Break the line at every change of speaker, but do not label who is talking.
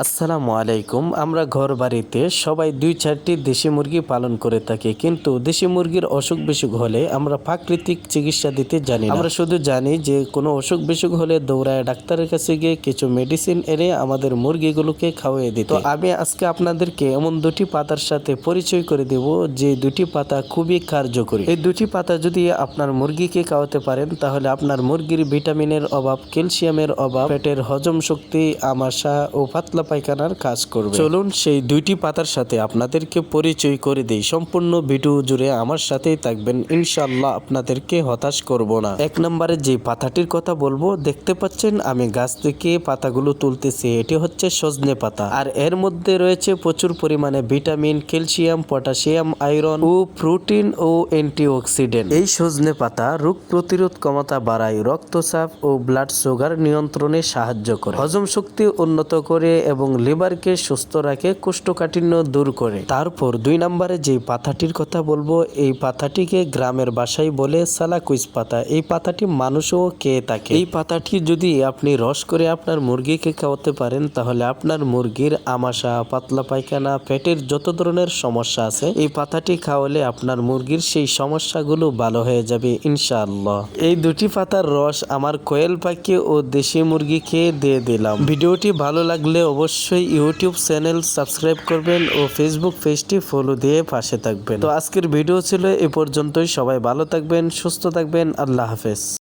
আসসালামু আলাইকুম। আমরা ঘর বাড়িতে সবাই ২-৪টি দেশি মুরগি পালন করে থাকি, কিন্তু দেশি মুরগির অসুখ বিসুখ হলে আমরা প্রাকৃতিক চিকিৎসা দিতে জানি না। আমরা শুধু জানি যে কোনো অসুখ বিসুখ হলে দৌড়ায় ডাক্তারের কাছে গিয়ে কিছু মেডিসিন এনে আমাদের মুরগিগুলোকে খাওয়াই দিতে। তো আমি আজকে আপনাদেরকে এমন দুটি পাতার সাথে পরিচয় করে দেব যে দুটি পাতা খুবই কার্যকরী। এই দুটি পাতা যদি আপনার মুরগিকে খাওয়াতে পারেন তাহলে আপনার মুরগির ভিটামিনের অভাব, ক্যালসিয়ামের অভাব, পেটের হজম শক্তি, আমাশা ও পাতলা পায়খানার কাজ করবে। চলুন সেই দুইটি পাতার সাথে আপনাদেরকে পরিচয় করে দেই। সম্পূর্ণ ভিডিও জুড়ে আমার সাথেই থাকবেন, ইনশাআল্লাহ আপনাদেরকে হতাশ করব না। এক নম্বরে যে পাতাটির কথা বলবো, দেখতে পাচ্ছেন আমি গাছ থেকে পাতাগুলো তুলতেছি, এটি হচ্ছে সজনে পাতা। আর এর মধ্যে রয়েছে প্রচুর পরিমাণে ভিটামিন, ক্যালসিয়াম, পটাশিয়াম, আয়রন ও প্রোটিন ও অ্যান্টিঅক্সিডেন্ট। এই সজনে পাতা রোগ প্রতিরোধ ক্ষমতা বাড়ায়, রক্তচাপ ও ব্লাড সুগার নিয়ন্ত্রণে সাহায্য করে, হজম শক্তি উন্নত করে এবং লিভারকে সুস্থ রাখে, কোষ্ঠকাঠিন্য দূর করে। তারপর ২ নম্বরে যে পাতাটির কথা বলবো, এই পাতাটিকে গ্রামের ভাষায় বলে সালাকুইস পাতা। এই পাতাটি মানুষও খেয়ে থাকে। এই পাতাটি যদি আপনি রস করে আপনার মুরগিকে খাওয়াতে পারেন তাহলে আপনার মুরগির আমাশা, পাতলা পায়খানা, পেটের যত ধরনের সমস্যা আছে এই পাতাটি খাওয়ালে আপনার মুরগির সেই সমস্যাগুলো ভালো হয়ে যাবে ইনশাআল্লাহ। এই দুটি পাতার রস আমার কোয়েল পাখি ও দেশি মুরগিকে দিয়ে দিলাম। ভিডিওটি ভালো লাগলে অবশ্যই ইউটিউব চ্যানেল সাবস্ক্রাইব করবেন ও ফেসবুক পেজটি ফলো দিয়ে পাশে থাকবেন। তো আজকের ভিডিও ছিল এ পর্যন্তই। সবাই ভালো থাকবেন, সুস্থ থাকবেন। আল্লাহ হাফেজ।